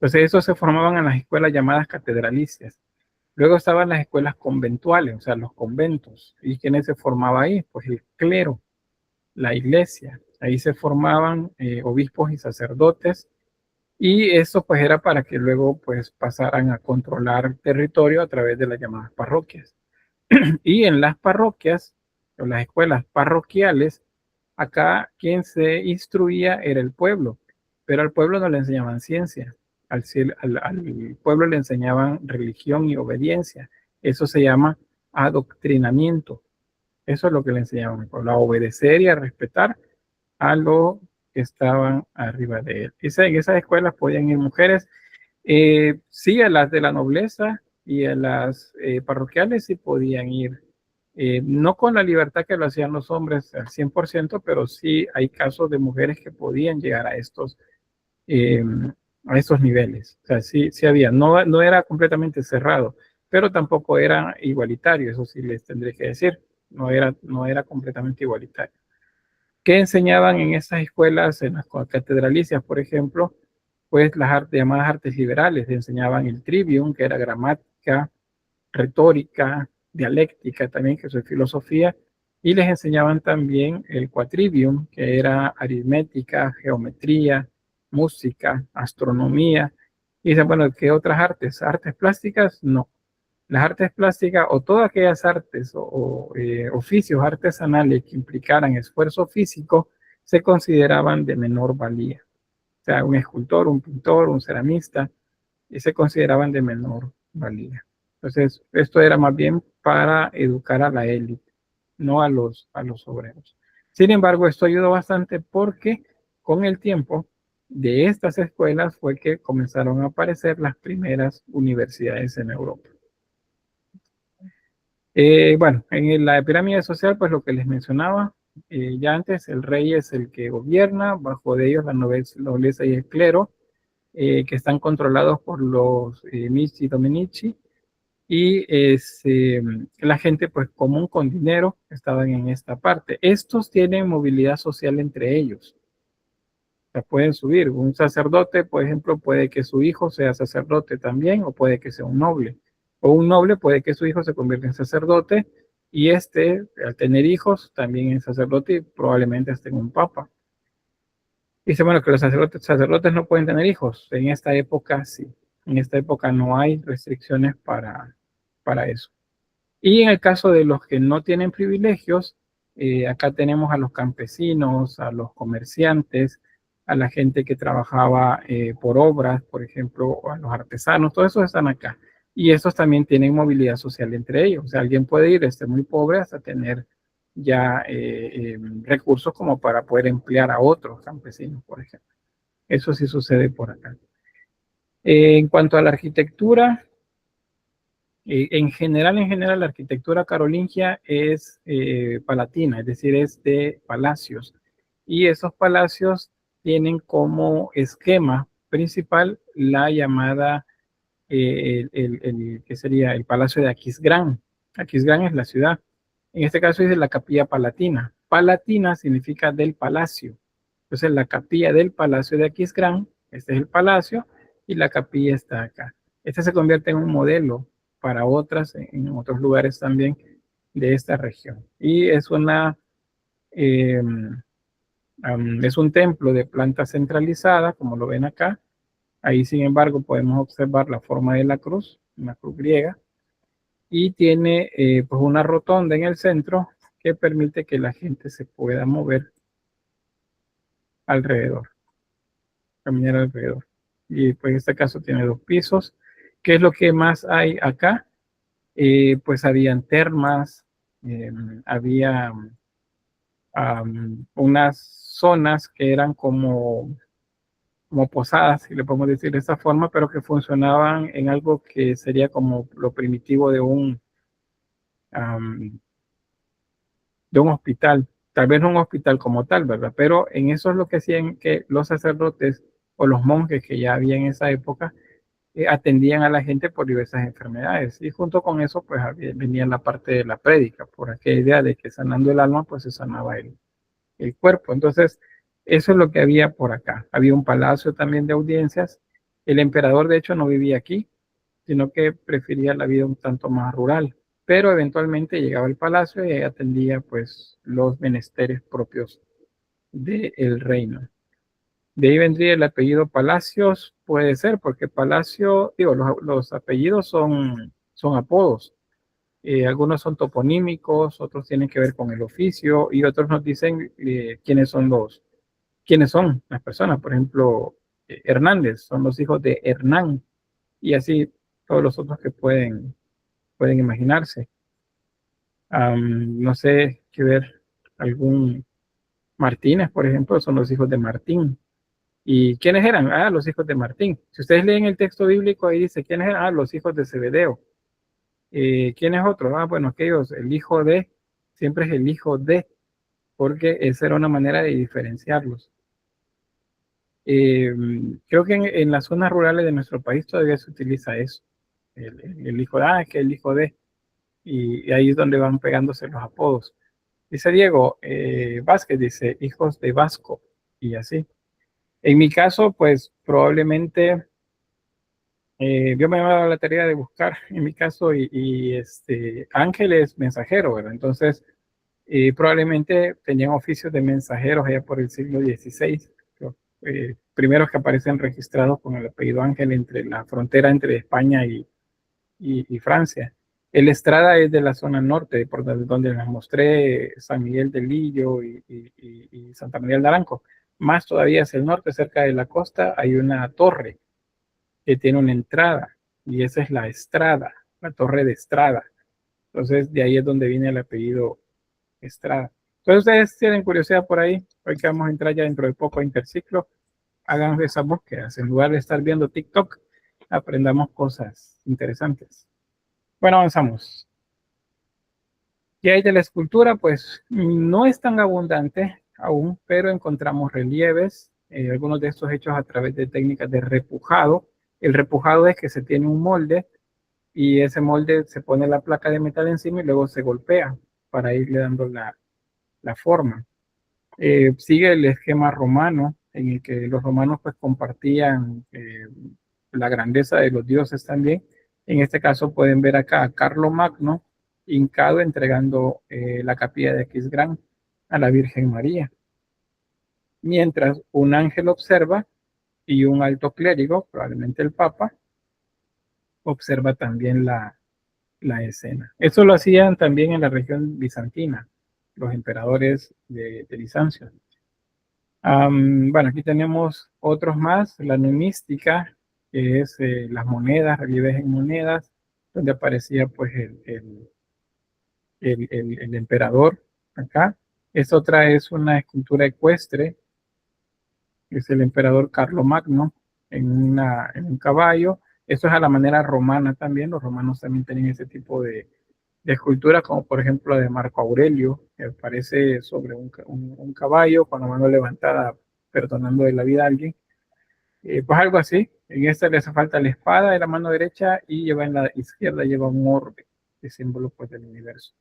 Entonces, eso se formaban en las escuelas llamadas catedralicias. Luego estaban las escuelas conventuales, o sea, los conventos. ¿Y quiénes se formaba ahí? Pues el clero, la iglesia. Ahí se formaban obispos y sacerdotes. Y eso pues era para que luego pues pasaran a controlar territorio a través de las llamadas parroquias. Y en las parroquias, o las escuelas parroquiales, acá quien se instruía era el pueblo, pero al pueblo no le enseñaban ciencia, al pueblo le enseñaban religión y obediencia. Eso se llama adoctrinamiento. Eso es lo que le enseñaban al pueblo, a obedecer y a respetar a lo que estaban arriba de él. En esas escuelas podían ir mujeres, sí, a las de la nobleza y a las parroquiales sí podían ir no con la libertad que lo hacían los hombres al 100%, pero sí hay casos de mujeres que podían llegar eh, a estos niveles. O sea, sí, sí había, no era completamente cerrado, pero tampoco era igualitario, eso sí les tendré que decir, no era completamente igualitario. ¿Qué enseñaban en esas escuelas, en las catedralicias, por ejemplo? Pues las llamadas artes liberales, enseñaban el trivium, que era gramática, retórica, dialéctica también, que es filosofía, y les enseñaban también el quadrivium, que era aritmética, geometría, música, astronomía. Y dicen, bueno, ¿qué otras artes? ¿Artes plásticas? No. Las artes plásticas o todas aquellas artes o oficios artesanales que implicaran esfuerzo físico se consideraban de menor valía. O sea, un escultor, un pintor, un ceramista, y se consideraban de menor valía. Entonces, esto era más bien para educar a la élite, no a los obreros. Sin embargo, esto ayudó bastante porque con el tiempo de estas escuelas fue que comenzaron a aparecer las primeras universidades en Europa. Bueno, en la pirámide social, pues lo que les mencionaba, ya antes el rey es el que gobierna, bajo de ellos la nobleza y el clero, que están controlados por los Medici y Dominici, y la gente pues común con dinero estaban en esta parte. Estos tienen movilidad social entre ellos. O sea, pueden subir. Un sacerdote, por ejemplo, puede que su hijo sea sacerdote también, o puede que sea un noble. O un noble puede que su hijo se convierta en sacerdote, y al tener hijos, también en sacerdote y probablemente hasta en un papa. Dice, bueno, que los sacerdotes no pueden tener hijos. En esta época sí. En esta época no hay restricciones para eso. Y en el caso de los que no tienen privilegios, acá tenemos a los campesinos, a los comerciantes, a la gente que trabajaba por obras, por ejemplo, o a los artesanos, todos esos están acá. Y estos también tienen movilidad social entre ellos. O sea, alguien puede ir muy pobre hasta tener ya recursos como para poder emplear a otros campesinos, por ejemplo. Eso sí sucede por acá. En cuanto a la arquitectura, en general, la arquitectura carolingia es palatina, es decir, es de palacios. Y esos palacios tienen como esquema principal la llamada, que sería el Palacio de Aquisgrán. Aquisgrán es la ciudad. En este caso es de la Capilla Palatina. Palatina significa del palacio. Entonces la capilla del Palacio de Aquisgrán, este es el palacio, y la capilla está acá. Este se convierte en un modelo para otras, en otros lugares también de esta región. Y es es un templo de planta centralizada, como lo ven acá. Ahí, sin embargo, podemos observar la forma de la cruz, una cruz griega, y tiene pues una rotonda en el centro que permite que la gente se pueda mover alrededor, caminar alrededor. Y pues en este caso tiene 2 pisos. ¿Qué es lo que más hay acá? Pues habían termas, había unas zonas que eran como posadas, si le podemos decir de esa forma, pero que funcionaban en algo que sería como lo primitivo de un hospital. Tal vez no un hospital como tal, ¿verdad? Pero en eso es lo que hacían que los sacerdotes o los monjes que ya había en esa época atendían a la gente por diversas enfermedades. Y junto con eso, pues venía la parte de la prédica, por aquella idea de que sanando el alma, pues se sanaba el cuerpo. Entonces, eso es lo que había por acá. Había un palacio también de audiencias. El emperador, de hecho, no vivía aquí, sino que prefería la vida un tanto más rural. Pero eventualmente llegaba al palacio y atendía, pues, los menesteres propios del reino. De ahí vendría el apellido Palacios, puede ser, porque Palacio, digo, los apellidos son apodos. Algunos son toponímicos, otros tienen que ver con el oficio y otros nos dicen quiénes son las personas. Por ejemplo, Hernández, son los hijos de Hernán y así todos los otros que pueden imaginarse. No sé, qué ver, algún Martínez, por ejemplo, son los hijos de Martín. ¿Y quiénes eran? Los hijos de Martín. Si ustedes leen el texto bíblico, ahí dice, ¿quiénes eran? Los hijos de Zebedeo. ¿Quién es otro? Ah, bueno, aquellos, el hijo de, siempre es el hijo de, porque esa era una manera de diferenciarlos. Eh, Creo que en las zonas rurales de nuestro país todavía se utiliza eso. El hijo de, es que el hijo de, y ahí es donde van pegándose los apodos. Dice Diego Vázquez, dice, hijos de Vasco, y así. En mi caso, pues probablemente yo me he dado la tarea de buscar, en mi caso, Ángel es mensajero, ¿verdad? Entonces, probablemente tenían oficios de mensajeros allá por el siglo XVI, primeros que aparecen registrados con el apellido Ángel entre la frontera entre España y Francia. El Estrada es de la zona norte, por donde les mostré San Miguel del Lillo y Santa María del Naranco. Más todavía hacia el norte, cerca de la costa, hay una torre que tiene una entrada, y esa es la Estrada, la torre de Estrada. Entonces, de ahí es donde viene el apellido Estrada. Entonces, ustedes tienen curiosidad por ahí, hoy que vamos a entrar ya dentro de poco a Interciclo, hagan esas búsquedas. En lugar de estar viendo TikTok, aprendamos cosas interesantes. Bueno, avanzamos. ¿Qué hay de la escultura? Pues no es tan abundante aún, pero encontramos relieves, algunos de estos hechos a través de técnicas de repujado. El repujado es que se tiene un molde y ese molde se pone la placa de metal encima y luego se golpea para irle dando la forma. Sigue el esquema romano en el que los romanos pues compartían la grandeza de los dioses también. En este caso pueden ver acá a Carlomagno hincado entregando la capilla de Aquisgrán a la Virgen María, mientras un ángel observa y un alto clérigo, probablemente el Papa, observa también la escena. Eso lo hacían también en la región bizantina, los emperadores de Bizancio. Bueno, aquí tenemos otros más, la numística, que es las monedas, relieves en monedas, donde aparecía pues el emperador acá. Esta otra es una escultura ecuestre, que es el emperador Carlomagno en un caballo. Esto es a la manera romana también, los romanos también tenían ese tipo de esculturas, como por ejemplo la de Marco Aurelio, que aparece sobre un caballo con la mano levantada, perdonando de la vida a alguien. Pues algo así. En esta le hace falta la espada de la mano derecha y lleva en la izquierda lleva un orbe, de símbolo pues, del universo.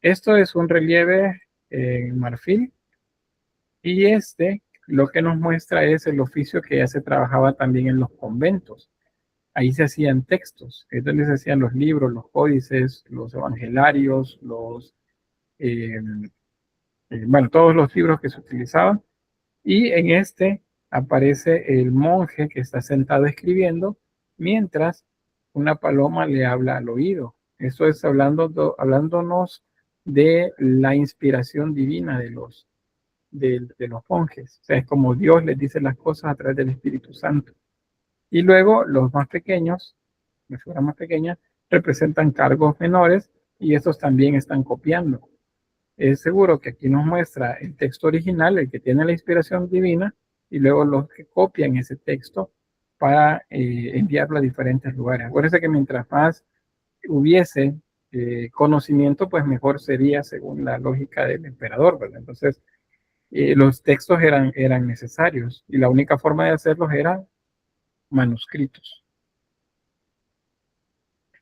Esto es un relieve en marfil y lo que nos muestra es el oficio que ya se trabajaba también en los conventos. Ahí se hacían textos, es donde se hacían los libros, los códices, los evangelarios, eh, bueno, todos los libros que se utilizaban. Y en aparece el monje que está sentado escribiendo, mientras una paloma le habla al oído. Eso es hablándonos de la inspiración divina de los monjes. O sea, es como Dios les dice las cosas a través del Espíritu Santo. Y luego los más pequeños, las figuras más pequeñas, representan cargos menores y estos también están copiando. Es seguro que aquí nos muestra el texto original, el que tiene la inspiración divina, y luego los que copian ese texto para enviarlo a diferentes lugares. Acuérdense que mientras más hubiese conocimiento, pues mejor sería según la lógica del emperador, ¿verdad? Entonces, los textos eran necesarios y la única forma de hacerlos era manuscritos.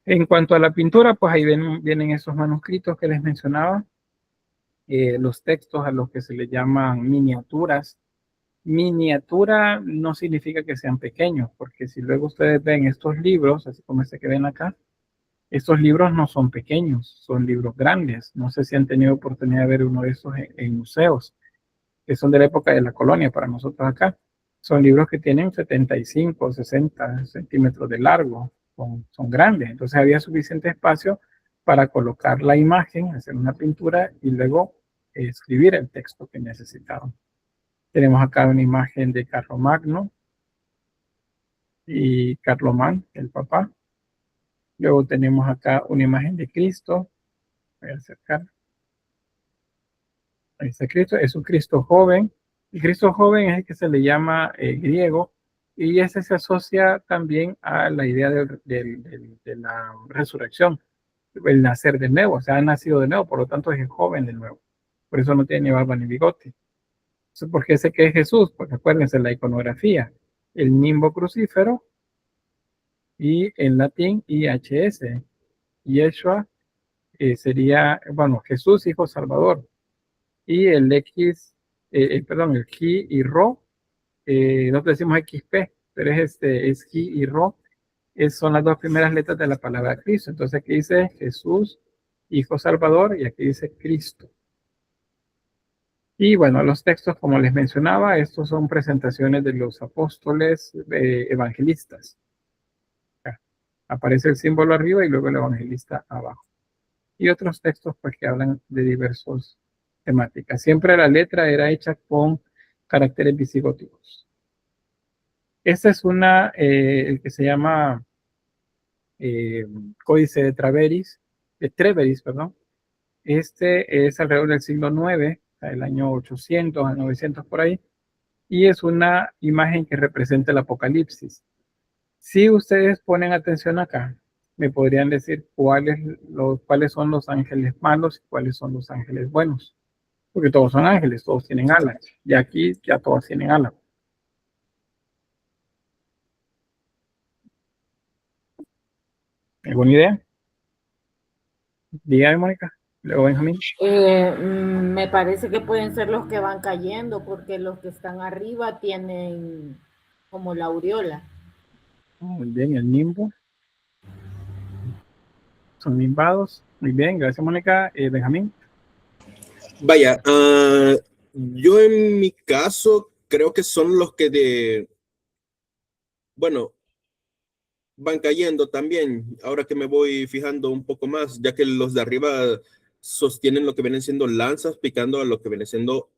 En cuanto a la pintura, pues ahí vienen esos manuscritos que les mencionaba, los textos a los que se le llaman miniaturas. Miniatura no significa que sean pequeños, porque si luego ustedes ven estos libros, así como este que ven acá, estos libros no son pequeños, son libros grandes. No sé si han tenido oportunidad de ver uno de estos en museos, que son de la época de la colonia para nosotros acá. Son libros que tienen 75, 60 centímetros de largo, son grandes. Entonces había suficiente espacio para colocar la imagen, hacer una pintura y luego escribir el texto que necesitaban. Tenemos acá una imagen de Carlomagno y Carlomán, el papá. Luego tenemos acá una imagen de Cristo. Voy a acercar. Ahí está Cristo, es un Cristo joven. El Cristo joven es el que se le llama griego, Y ese se asocia también a la idea de la resurrección, el nacer de nuevo, o sea, ha nacido de nuevo, por lo tanto es joven de nuevo. Por eso no tiene ni barba ni bigote. ¿Por qué sé que es Jesús? Porque acuérdense la iconografía, el nimbo crucífero y en latín IHS. Yeshua sería, bueno, Jesús, Hijo Salvador. Y el X, perdón, el Ji y Ro, nosotros decimos XP, pero es Ji y Ro, son las dos primeras letras de la palabra Cristo. Entonces aquí dice Jesús, Hijo Salvador, y aquí dice Cristo. Y bueno, los textos, como les mencionaba, estos son presentaciones de los apóstoles evangelistas. Acá aparece el símbolo arriba y luego el evangelista abajo. Y otros textos pues que hablan de diversas temáticas. Siempre la letra era hecha con caracteres visigóticos. Esta es el que se llama Códice de Treveris, perdón. Este es alrededor del siglo IX, el año 800 a 900 por ahí, y es una imagen que representa el Apocalipsis. Si ustedes ponen atención acá, me podrían decir cuáles son los ángeles malos y cuáles son los ángeles buenos, porque todos son ángeles, todos tienen alas, y aquí ya todos tienen alas. ¿Alguna idea? Dígame, Mónica. Luego Benjamín. Me parece que pueden ser los que van cayendo, porque los que están arriba tienen como la aureola. Muy bien, el nimbo. Son nimbados. Muy bien, gracias, Mónica. Benjamín. Vaya, yo en mi caso creo que son los que bueno, van cayendo también, ahora que me voy fijando un poco más, ya que los de arriba sostienen lo que vienen siendo lanzas, picando a lo que viene siendo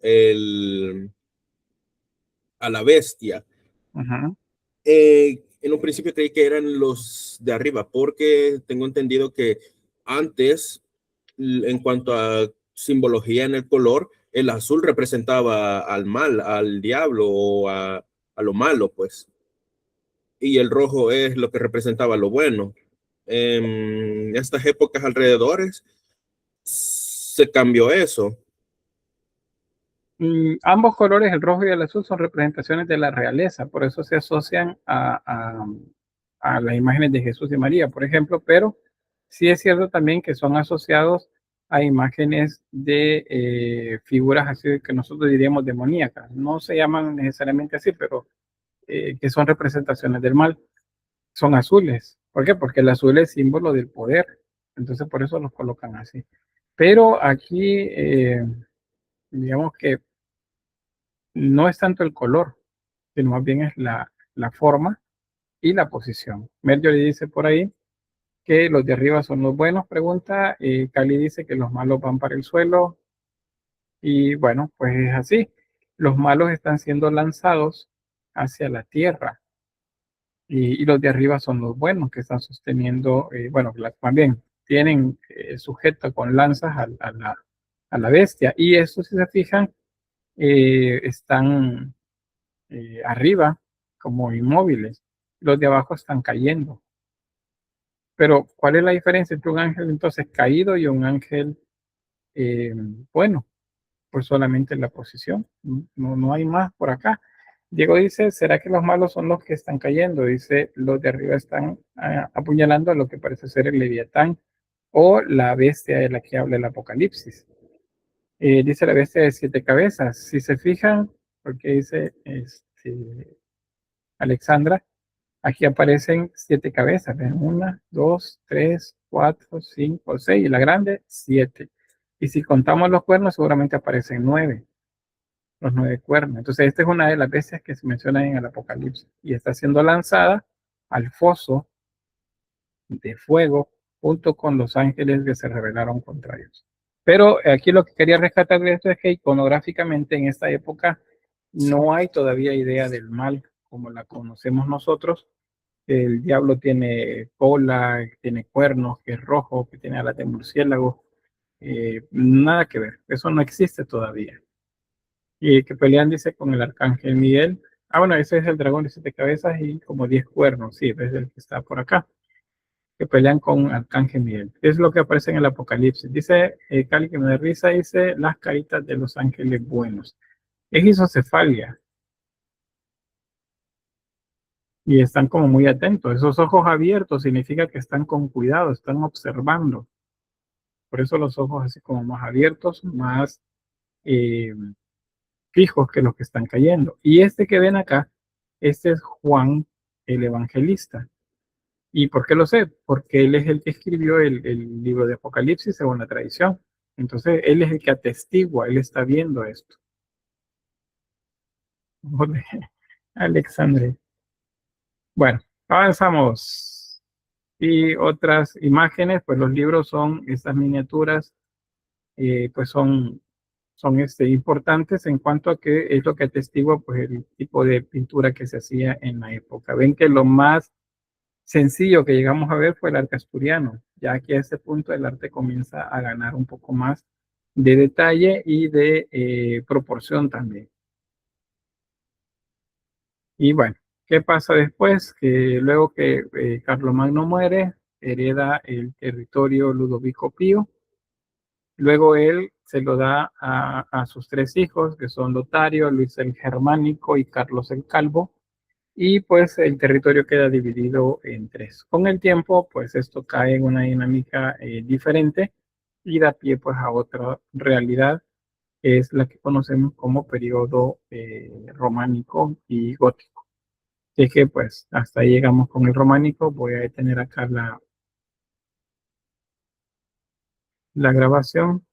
a la bestia. Uh-huh. En un principio creí que eran los de arriba, porque tengo entendido que antes, en cuanto a simbología en el color, el azul representaba al mal, al diablo o a lo malo, pues. Y el rojo es lo que representaba lo bueno. En estas épocas alrededores se cambió eso. Ambos colores, el rojo y el azul, son representaciones de la realeza, por eso se asocian a las imágenes de Jesús y María, por ejemplo, pero sí es cierto también que son asociados a imágenes de figuras así que nosotros diríamos demoníacas. No se llaman necesariamente así, pero que son representaciones del mal. Son azules. ¿Por qué? Porque el azul es símbolo del poder. Entonces por eso los colocan así. Pero aquí, digamos que no es tanto el color, sino más bien es la forma y la posición. Mercury dice por ahí que los de arriba son los buenos, pregunta. Cali dice que los malos van para el suelo. Y bueno, pues es así. Los malos están siendo lanzados hacia la tierra. Y los de arriba son los buenos que están sosteniendo, bueno, también tienen sujeto con lanzas a la bestia. Y eso, si se fijan, están arriba como inmóviles. Los de abajo están cayendo. Pero, ¿cuál es la diferencia entre un ángel entonces caído y un ángel bueno? Pues solamente la posición. No hay más por acá. Diego dice, ¿será que los malos son los que están cayendo? Dice, los de arriba están apuñalando a lo que parece ser el Leviatán o la bestia de la que habla el Apocalipsis. Dice la bestia de 7 cabezas. Si se fijan, porque dice Alexandra, aquí aparecen 7 cabezas. ¿Ven? 1, 2, 3, 4, 5, 6 y la grande 7. Y si contamos los cuernos, seguramente aparecen 9. Los 9 cuernos. Entonces, esta es una de las bestias que se menciona en el Apocalipsis y está siendo lanzada al foso de fuego junto con los ángeles que se rebelaron contra ellos. Pero aquí lo que quería rescatar de esto es que iconográficamente en esta época no hay todavía idea del mal como la conocemos nosotros. El diablo tiene cola, tiene cuernos, que es rojo, que tiene alas de murciélago. Nada que ver, eso no existe todavía. Y que pelean, dice, con el arcángel Miguel Ah, bueno, ese es el dragón de 7 cabezas y como 10 cuernos, sí, es el que está por acá, que pelean con Arcángel Miguel. Es lo que aparece en el Apocalipsis. Dice, Cali, que me da risa, dice, las caritas de los ángeles buenos. Es isocefalia. Y están como muy atentos. Esos ojos abiertos significa que están con cuidado, están observando. Por eso los ojos así como más abiertos, más fijos que los que están cayendo. Y este que ven acá, este es Juan el Evangelista. ¿Y por qué lo sé? Porque él es el que escribió el libro de Apocalipsis según la tradición. Entonces, él es el que atestigua, él está viendo esto. Alexandre. Bueno, avanzamos. Y otras imágenes, pues los libros son, estas miniaturas, pues son importantes en cuanto a que es lo que atestigua pues el tipo de pintura que se hacía en la época. Ven que lo más sencillo que llegamos a ver fue el arte asturiano, ya que a ese punto el arte comienza a ganar un poco más de detalle y de proporción también. Y bueno, ¿qué pasa después? Que luego que Carlomagno muere, hereda el territorio Ludovico Pío. Luego él se lo da a sus 3 hijos, que son Lotario, Luis el Germánico y Carlos el Calvo, y pues el territorio queda dividido en 3. Con el tiempo, pues esto cae en una dinámica diferente y da pie pues a otra realidad, que es la que conocemos como periodo románico y gótico. Así que pues hasta ahí llegamos con el románico. Voy a detener acá la grabación.